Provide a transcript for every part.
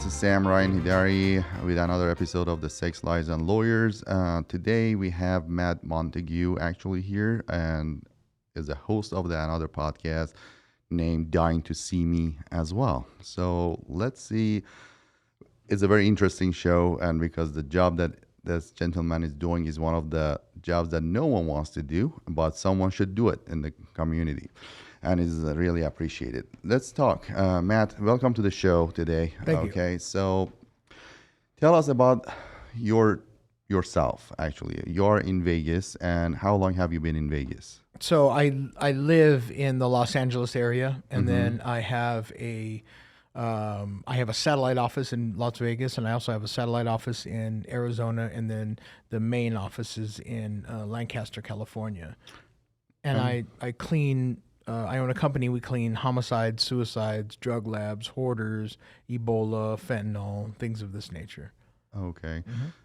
This is Sam Ryan Hidari with another episode of the Sex, Lies, and Lawyers. Today we have Matt Montague actually here and is a host of another podcast named Dying to See Me as well. So let's see. It's a very interesting show, and because the job that this gentleman is doing is one of the jobs that no one wants to do, but someone should do it in the community. And is really appreciated. Let's talk. Matt, welcome to the show today. Thank you. Okay, so tell us about yourself, actually. You're in Vegas, and how long have you been in Vegas? So I live in the Los Angeles area, and then I have a satellite office in Las Vegas, and I also have a satellite office in Arizona, and then the main office is in Lancaster, California. And I clean. I own a company. We clean homicides, suicides, drug labs, hoarders, Ebola, fentanyl, things of this nature. Okay,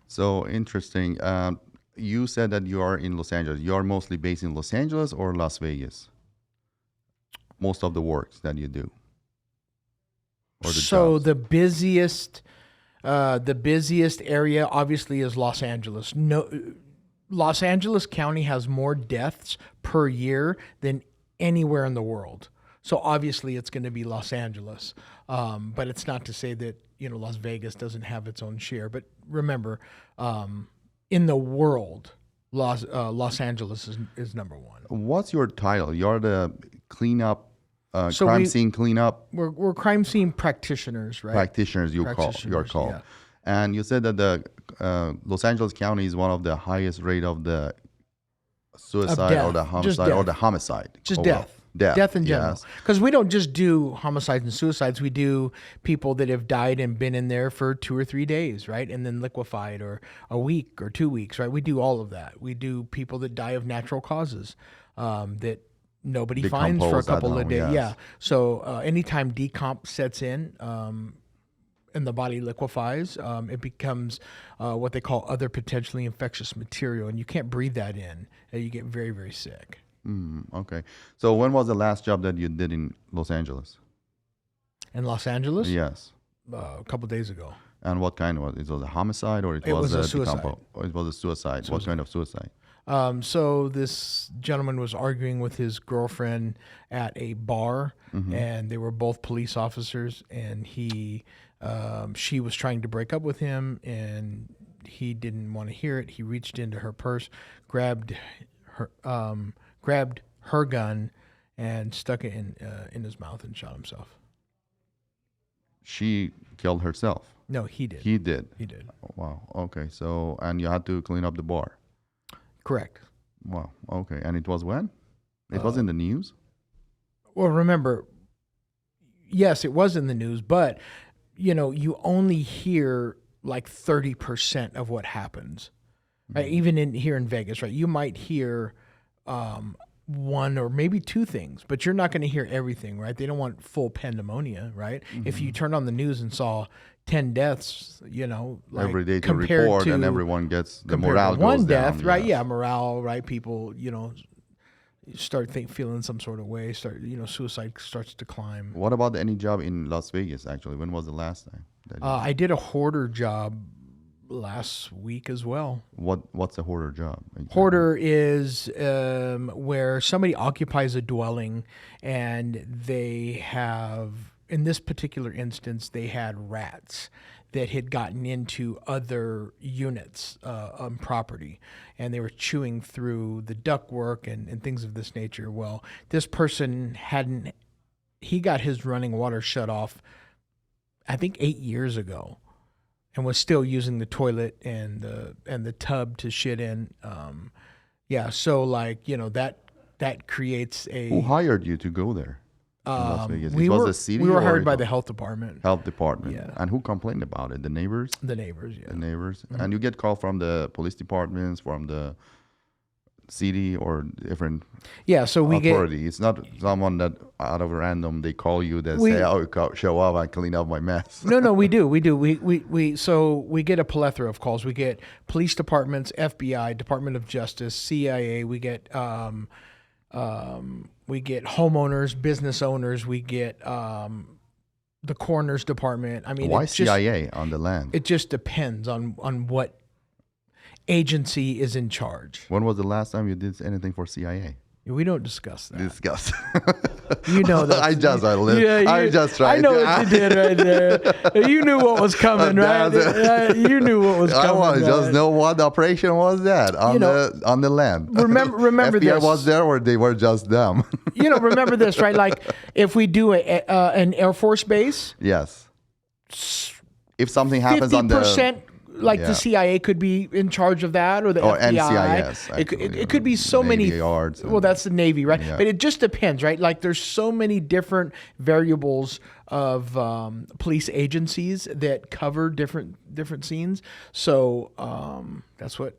so interesting. You said that you are in Los Angeles. You are mostly based in Los Angeles or Las Vegas? Most of the works that you do. Or jobs. The busiest area obviously is Los Angeles. Los Angeles County has more deaths per year than anywhere in the world. So obviously it's going to be Los Angeles. But it's not to say that, Las Vegas doesn't have its own share. But remember, in the world, Los Angeles is number one. What's your title? You're the cleanup, crime scene cleanup? We're crime scene practitioners, right? Practitioners, you're called. Yeah. And you said that the Los Angeles County is one of the highest rate of the suicide or the homicide or the homicide. Just overall. Death in general. Yes. Because we don't just do homicides and suicides. We do people that have died and been in there for 2 or 3 days, right? And then liquefied, or a week or 2 weeks, right? We do all of that. We do people that die of natural causes that nobody finds for a couple of days. Yes. Yeah. So anytime decomp sets in, and the body liquefies, it becomes what they call other potentially infectious material, and you can't breathe that in, and you get very, very sick. Okay. So when was the last job that you did in Los Angeles? In Los Angeles? Yes. A couple days ago. And what kind was it? It was a homicide or it was a suicide? It was a suicide. What kind of suicide? So this gentleman was arguing with his girlfriend at a bar, and they were both police officers, and she was trying to break up with him, and he didn't want to hear it. He reached into her purse, grabbed her gun, and stuck it in his mouth and shot himself. She killed herself? No, he did. He did? He did. Wow. Okay. So, and you had to clean up the bar? Correct. Wow. Okay. And it was when? It was in the news? Well, remember, yes, it was in the news, but, you only hear like 30% of what happens. Right? Even here in Vegas, right? You might hear one or maybe two things, but you're not going to hear everything, right? They don't want full pandemonium, right? If you turned on the news and saw 10 deaths, like every day to report, and everyone gets the morale goes one down. death, right? Yeah, morale, right? People, start feeling some sort of way. Suicide starts to climb. What about any job in Las Vegas? Actually, when was the last time? I did a hoarder job last week as well. What's a hoarder job? Exactly? Hoarder is where somebody occupies a dwelling, and they have, in this particular instance, they had rats that had gotten into other units on property, and they were chewing through the ductwork and things of this nature. Well, this person he got his running water shut off, I think 8 years ago, and was still using the toilet and the tub to shit in. So that creates a. Who hired you to go there? In Las Vegas? We it was were the city. we were or hired by the health department. Health department. Yeah. And who complained about it? The neighbors. The neighbors, yeah. The neighbors. And you get call from the police departments, from the city, or different Yeah, so we authority. It's not someone that out of random they call you that say, "Oh, show up and clean up my mess." No, we do. We get a plethora of calls. We get police departments, FBI, Department of Justice, CIA. We get homeowners, business owners. We get the coroner's department. I mean, Why CIA on the land? It just depends on what agency is in charge. When was the last time you did anything for CIA? We don't discuss that. Discuss. You know that. I just tried. I know what you did right there. You knew what was coming, right? You knew what was coming. I want to just know what operation was that on the land. Remember FBI this. was there, or they were just them. Remember this, right? Like if we do an Air Force base. Yes. If something happens on the 50%. The CIA could be in charge of that, or the FBI. NCIS. It could be so Navy many. Yards Well, that's the Navy, right? Yeah. But it just depends, right? Like there's so many different variables of police agencies that cover different scenes. So that's what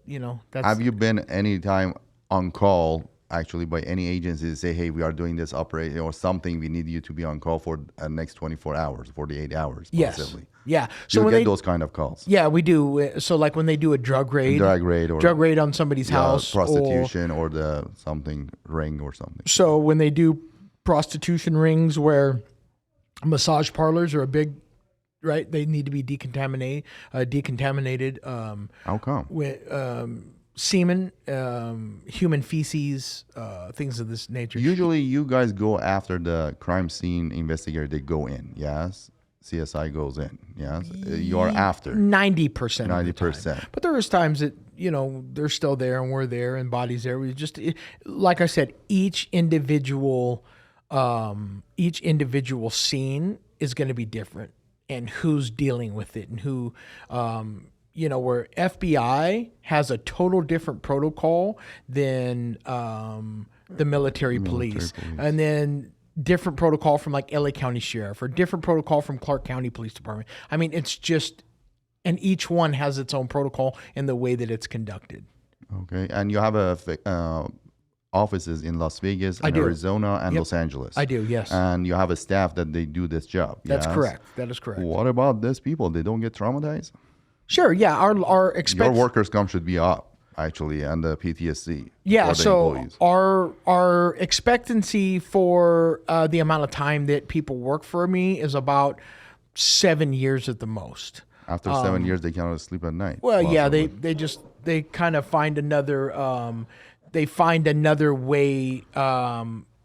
That's Have you been any time on call? Actually, by any agency to say, hey, we are doing this operation or something, we need you to be on call for the next 24 hours, 48 hours, possibly. Yeah. So you get those kind of calls. Yeah, we do. So like when they do a drug raid on somebody's house, prostitution or the something ring or something. So when they do prostitution rings where massage parlors are a big, right? They need to be decontaminated. How come? With semen, human feces, things of this nature. Usually you guys go after the crime scene investigator. They go in, yes? CSI goes in, yes? You're after. 90%. 90%. But there is times that, they're still there and we're there and bodies there. We just, like I said, each individual scene is going to be different, and who's dealing with it and who, where FBI has a total different protocol than the military police. And then different protocol from like LA County Sheriff, or different protocol from Clark County Police Department. I mean, it's just, and each one has its own protocol in the way that it's conducted. Okay. And you have offices in Las Vegas, and Arizona, and Los Angeles. I do, yes. And you have a staff that they do this job. That's correct. That is correct. What about these people? They don't get traumatized? Sure, yeah. Our Your workers' comp should be up, actually, and the PTSD. Yeah, for the so employees. our expectancy for the amount of time that people work for me is about 7 years at the most. After 7 years, they cannot sleep at night. Well, yeah, they kind of find another way.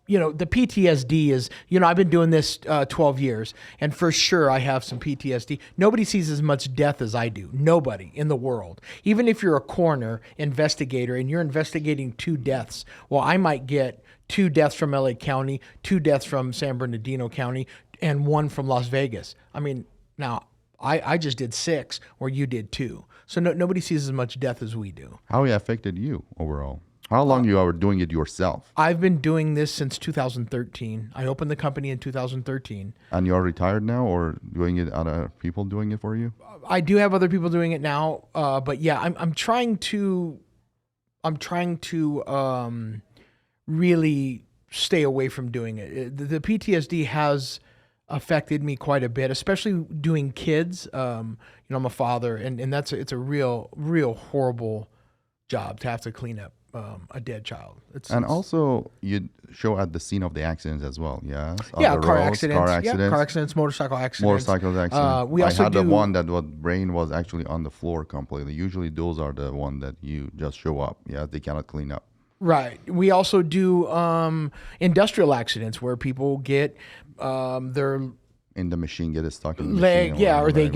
The PTSD is, I've been doing this 12 years, and for sure I have some PTSD. Nobody sees as much death as I do. Nobody in the world. Even if you're a coroner investigator and you're investigating 2 deaths, well, I might get 2 deaths from LA County, 2 deaths from San Bernardino County, and 1 from Las Vegas. I mean, now I just did 6 where you did 2. So nobody sees as much death as we do. How it affected you overall? How long you are doing it yourself? I've been doing this since 2013. I opened the company in 2013. And you're retired now, or doing it other people doing it for you? I do have other people doing it now, but yeah, I'm trying to really stay away from doing it. The PTSD has affected me quite a bit, especially doing kids. I'm a father, and it's a real horrible job to have to clean up a dead child. Also, you show at the scene of the accidents as well, yes? Car accidents, motorcycle accidents. We also had the one that brain was actually on the floor completely. Usually those are the one that you just show up. Yeah, they cannot clean up. Right. We also do industrial accidents where people get their in the machine, get it stuck in the leg, machine, or they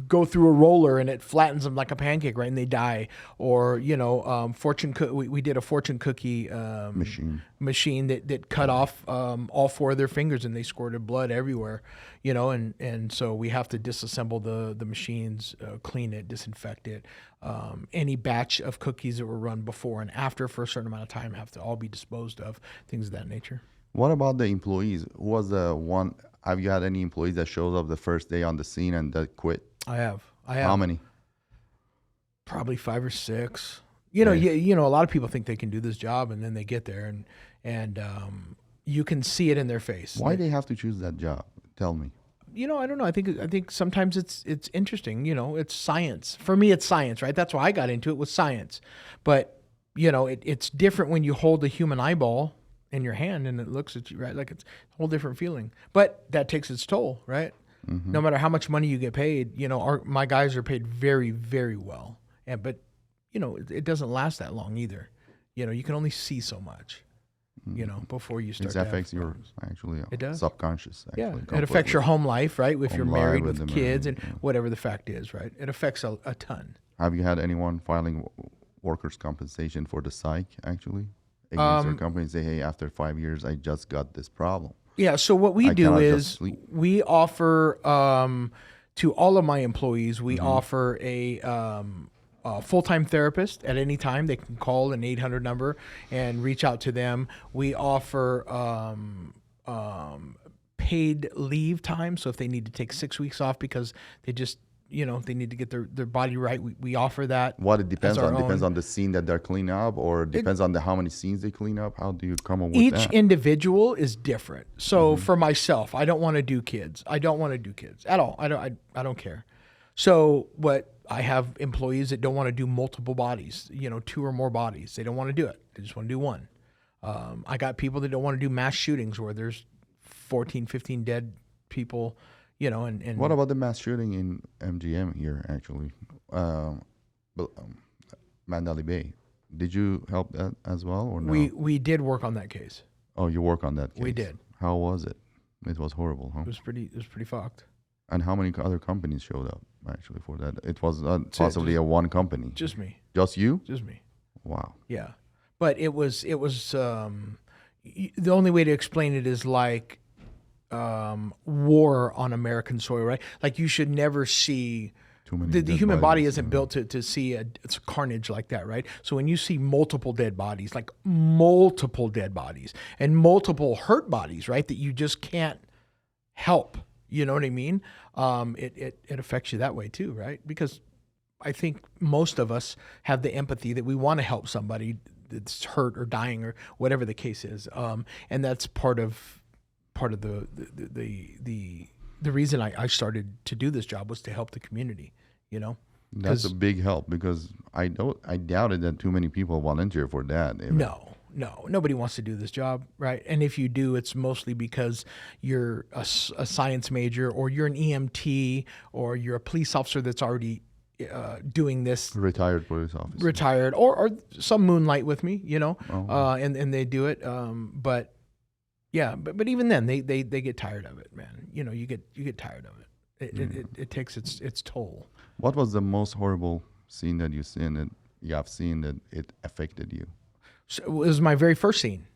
go through a roller and it flattens them like a pancake, right, and they die. Or we did a fortune cookie machine that cut off all 4 of their fingers, and they squirted blood everywhere. And so we have to disassemble the machines, clean it, disinfect it. Any batch of cookies that were run before and after for a certain amount of time have to all be disposed of. Things of that nature. What about the employees? Who was the one? Have you had any employees that shows up the first day on the scene and that quit? I have. How many? Probably 5 or 6. A lot of people think they can do this job, and then they get there, and you can see it in their face. Why they have to choose that job? Tell me. I don't know. I think sometimes it's interesting. It's science. For me, it's science, right? That's why I got into it, was science. But it's different when you hold a human eyeball in your hand and it looks at you, right? Like it's a whole different feeling. But that takes its toll, right? No matter how much money you get paid, my guys are paid very, very well. But it doesn't last that long either. You can only see so much, before you start. It affects your subconscious. Actually, yeah, it affects your home life, right? If you're married with kids and yeah. whatever the fact is, right? It affects a ton. Have you had anyone filing workers' compensation for the psych actually against their company and say, hey, after 5 years, I just got this problem? Yeah. So what we do is we offer to all of my employees, we offer a full-time therapist at any time. They can call an 800 number and reach out to them. We offer paid leave time. So if they need to take 6 weeks off because they just, they need to get their body right, we offer that. What it depends on? Depends on the scene that they're cleaning up, or depends on how many scenes they clean up? How do you come up with that? Each individual is different. So for myself, I don't want to do kids. I don't want to do kids at all. I don't care. So I have employees that don't want to do multiple bodies, 2 or more bodies. They don't want to do it. They just want to do one. I got people that don't want to do mass shootings where there's 14, 15 dead people, and what about the mass shooting in MGM here, actually? Mandalay Bay. Did you help that as well, or no? We did work on that case. Oh, you work on that case? We did. How was it? It was horrible, huh? It was pretty fucked. And how many other companies showed up actually for that? It was possibly one company. Just me. Just you? Just me. Wow. Yeah, but it was the only way to explain it is like war on American soil, right? Like you should never see. Too many the human body isn't built to see it's carnage like that, right? So when you see multiple dead bodies, like multiple dead bodies and multiple hurt bodies, right, that you just can't help. You know what I mean? It affects you that way too, right? Because I think most of us have the empathy that we want to help somebody that's hurt or dying or whatever the case is, and that's part of the reason I started to do this job was to help the community. That's a big help, because I doubted that too many people volunteer for that. No, nobody wants to do this job, right? And if you do, it's mostly because you're a science major, or you're an EMT, or you're a police officer that's already doing this. Retired police officer. Retired, or some moonlight with me, and they do it. But even then, they get tired of it, man. You get tired of it. It takes its toll. What was the most horrible scene that you have seen that it affected you? So it was my very first scene.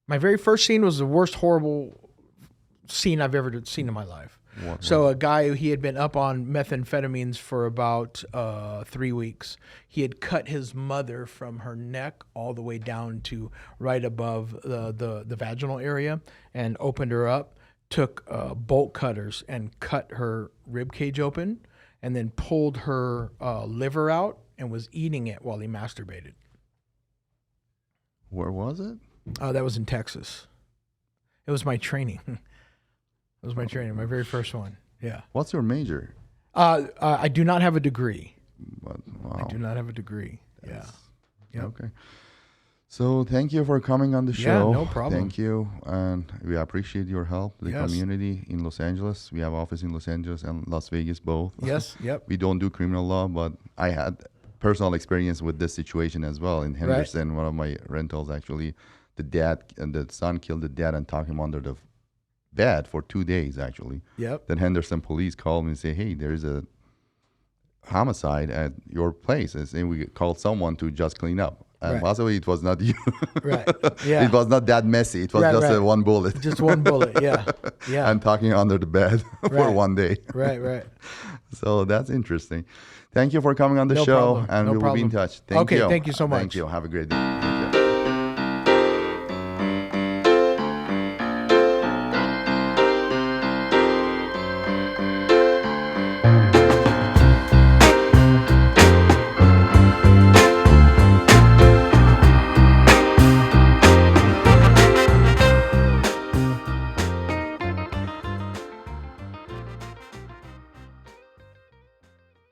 My very first scene was the worst horrible scene I've ever seen in my life. So a guy, he had been up on methamphetamines for about 3 weeks. He had cut his mother from her neck all the way down to right above the vaginal area and opened her up, took bolt cutters and cut her rib cage open, and then pulled her liver out and was eating it while he masturbated. Where was it? That was in Texas. It was my training. It was my training, my very first one. Yeah. What's your major? I do not have a degree. But, wow. I do not have a degree. Yeah. Yep. Okay. So thank you for coming on the show. Yeah, no problem. Thank you. And we appreciate your help, the Yes. community in Los Angeles. We have office in Los Angeles and Las Vegas both. Yes. Yep. We don't do criminal law, but I had personal experience with this situation as well. In Henderson, one of my rentals, actually, the dad and the son killed the dad and tucked him under the bed for 2 days, actually. Yep. Then Henderson police called me and say, hey, there's a homicide at your place. And we called someone to just clean up. And possibly it was not you. Right. Yeah. It was not that messy. It was just one bullet. Just one bullet. Yeah. Yeah. And tucking under the bed for 1 day. Right. So that's interesting. Thank you for coming on the show. Problem. And No we will be in problem. touch. Thank you. Okay. Thank you so much. Thank you. Have a great day.